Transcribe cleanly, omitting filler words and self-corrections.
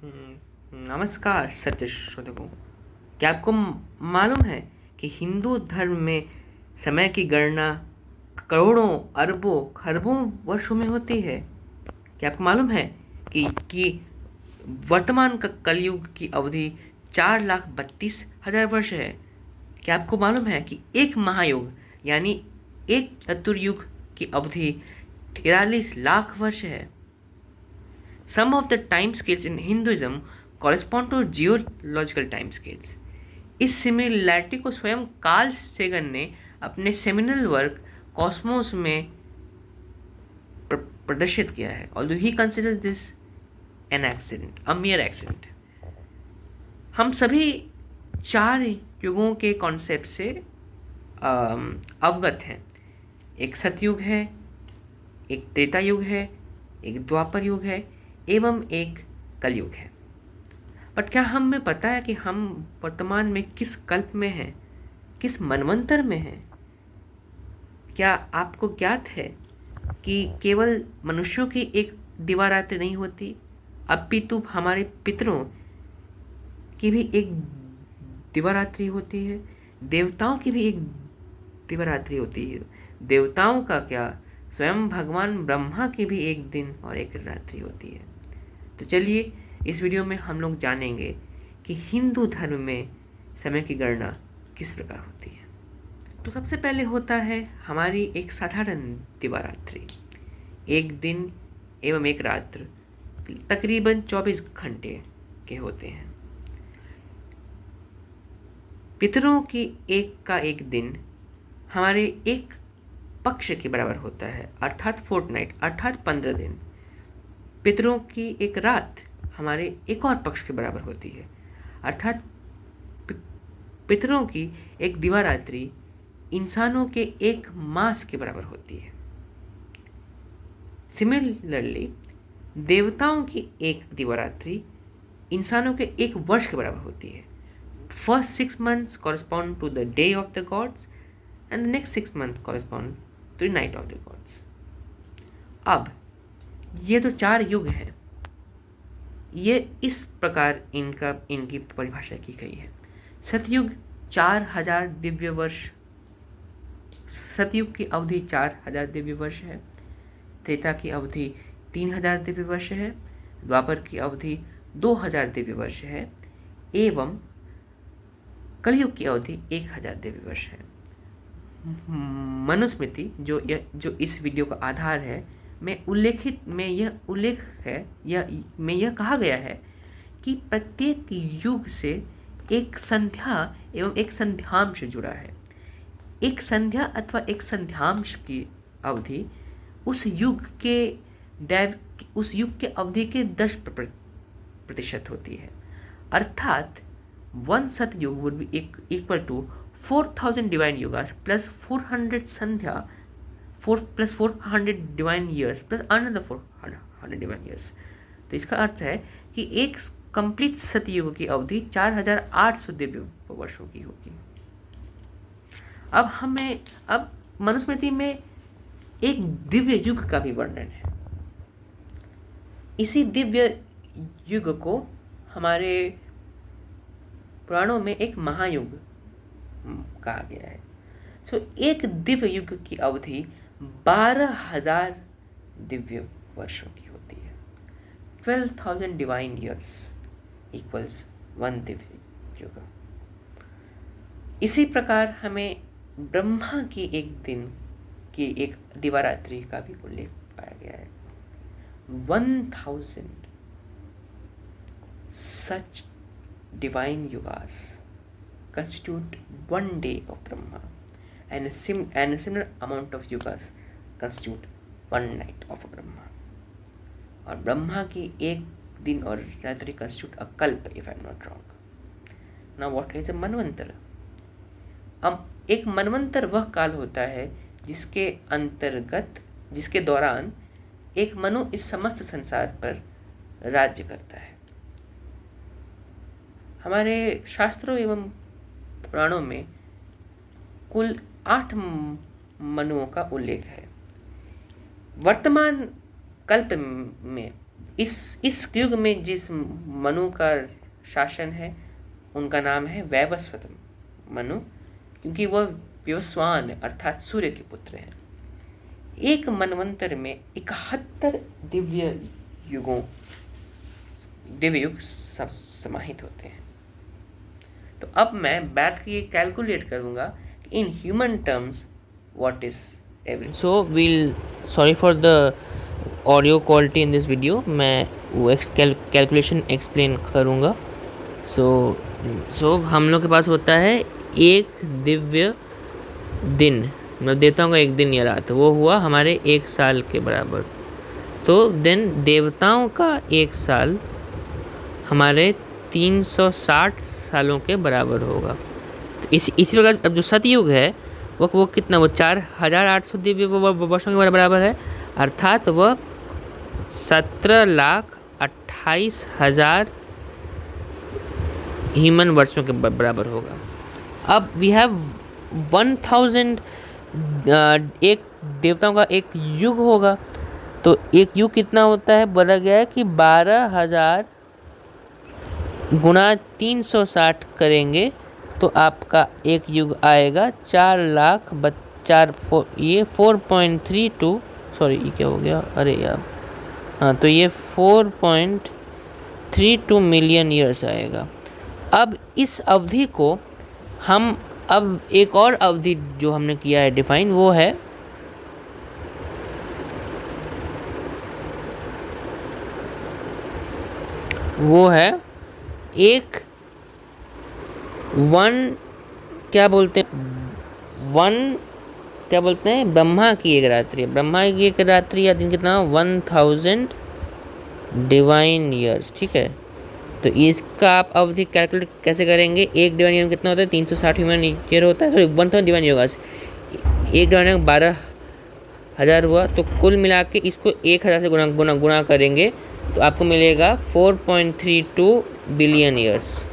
नमस्कार सत्य श्रोतकों। क्या आपको मालूम है कि हिंदू धर्म में समय की गणना करोड़ों अरबों खरबों वर्षों में होती है? क्या आपको मालूम है कि वर्तमान का कलयुग की अवधि 4,32,000 वर्ष है? क्या आपको मालूम है कि एक महायुग यानी एक चतुर्युग की अवधि 43 लाख वर्ष है? Some of the time scales in Hinduism correspond to geological time scales. इस सिमिलैरिटी को स्वयं कार्ल सेगन ने अपने सेमिनल वर्क कॉस्मोस में प्रदर्शित किया है। Although he considers this an accident, a mere accident. हम सभी 4 युगों के कॉन्सेप्ट से अवगत हैं। एक सतयुग है, एक त्रेता युग है, एक द्वापर युग है एवं एक कलयुग है। बट क्या हमें पता है कि हम वर्तमान में किस कल्प में हैं, किस मनवंतर में हैं? क्या आपको ज्ञात है कि केवल मनुष्यों की एक दिवारात्रि नहीं होती, अपितु हमारे पितरों की भी एक दिवारात्रि होती है, देवताओं की भी एक दिवारात्रि होती है। देवताओं का क्या, स्वयं भगवान ब्रह्मा की भी एक दिन और एक रात्रि होती है। तो चलिए इस वीडियो में हम लोग जानेंगे कि हिंदू धर्म में समय की गणना किस प्रकार होती है। तो सबसे पहले होता है हमारी एक साधारण दिवारात्रि। एक दिन एवं एक रात्र तकरीबन 24 घंटे के होते हैं। पितरों की एक दिन हमारे एक पक्ष के बराबर होता है, अर्थात फोर्टनाइट, अर्थात 15 दिन। पितरों की एक रात हमारे एक और पक्ष के बराबर होती है, अर्थात पितरों की एक दिवारात्रि इंसानों के एक मास के बराबर होती है। सिमिलरली देवताओं की एक दिवारात्रि इंसानों के एक वर्ष के बराबर होती है। First 6 months correspond to the day of the gods and the next 6 months correspond to the night of the gods. अब ये तो 4 युग हैं, ये इस प्रकार इनकी परिभाषा की गई है। सतयुग 4000 दिव्य वर्ष, सतयुग की अवधि 4000 दिव्य वर्ष है। त्रेता की अवधि 3000 दिव्य वर्ष है। द्वापर की अवधि 2000 दिव्य वर्ष है एवं कलयुग की अवधि 1000 दिव्य वर्ष है। मनुस्मृति जो इस वीडियो का आधार है, में यह उल्लेख है, में यह कहा गया है कि प्रत्येक युग से एक संध्या एवं एक संध्यांश जुड़ा है। एक संध्या अथवा एक संध्यांश की अवधि उस युग के अवधि के 10% होती है, अर्थात 1 सतयुग would be equal to 4000 divine yugas plus 400 sandhya, 4 plus 400 divine years plus another 400 divine years। तो इसका अर्थ है कि एक कंप्लीट सतयुग की अवधि 4800 दिव्य वर्षों की होगी। अब मनुस्मृति में एक दिव्य युग का भी वर्णन है। इसी दिव्य युग को हमारे पुराणों में एक महायुग कहा गया है। एक दिव्य युग की अवधि 12,000 दिव्य वर्षों की होती है। 12,000 डिवाइन ईयर्स इक्वल्स 1 दिव्य युग। इसी प्रकार हमें ब्रह्मा की एक दिन की एक दिवारात्रि का भी उल्लेख पाया गया है। 1000 such divine yugas constitute 1 day of Brahma, and a similar amount of yugas constitute 1 night of Brahma. और ब्रह्मा की एक दिन और रात्रि constitute a कल्प, if I am not wrong. Now what is a मनवंतर? अब एक मनवंतर वह काल होता है जिसके दौरान एक मनु इस समस्त संसार पर राज्य करता है। हमारे शास्त्रों एवं पुराणों में कुल 8 मनुओं का उल्लेख है। वर्तमान कल्प में इस युग में जिस मनु का शासन है उनका नाम है वैवस्वत मनु, क्योंकि वह विवस्वान अर्थात सूर्य के पुत्र हैं। एक मनवंतर में 71 दिव्य युग समाहित होते हैं। तो अब मैं बैठ के ये कैलकुलेट करूंगा in human terms what is every. So will sorry for the audio quality in this video, मैं वो कैलकुलेशन एक्सप्लेन करूँगा। सो हम लोग के पास होता है एक दिव्य दिन, मैं देता हूँ एक दिन या रात, वो हुआ हमारे एक साल के बराबर। तो देन देवताओं का एक साल हमारे 360 सालों के बराबर होगा। तो इसी प्रकार अब जो सतयुग है वो कितना, वो 4800 दिव्य वर्षों के बराबर है, अर्थात वह 17,28,000 ह्यूमन वर्षों के बराबर होगा। अब वी हैव 1000 एक देवताओं का एक युग होगा। तो एक युग कितना होता है, बोला गया है कि 12,000 गुणा 360 करेंगे तो आपका एक युग आएगा 4,432, सॉरी ये क्या हो गया, अरे यार हाँ, तो ये 4.32 मिलियन ईयर्स आएगा। अब इस अवधि को हम अब एक और अवधि जो हमने किया है डिफाइन, वो है एक ब्रह्मा की एक रात्रि। ब्रह्मा की एक रात्रि या दिन कितना, 1000 डिवाइन ईयर्स, ठीक है। तो इसका आप अवधि कैलकुलेट कैसे करेंगे, एक डिवाइन ईयर कितना होता है, 360 ह्यूमन ईयर होता है, सॉरी 1000 डिवाइन ईयर्स, एक डिवाइन ईयर 12,000 हुआ। तो कुल मिला के इसको 1000 से गुणा करेंगे तो आपको मिलेगा 4.32 बिलियन ईयर्स।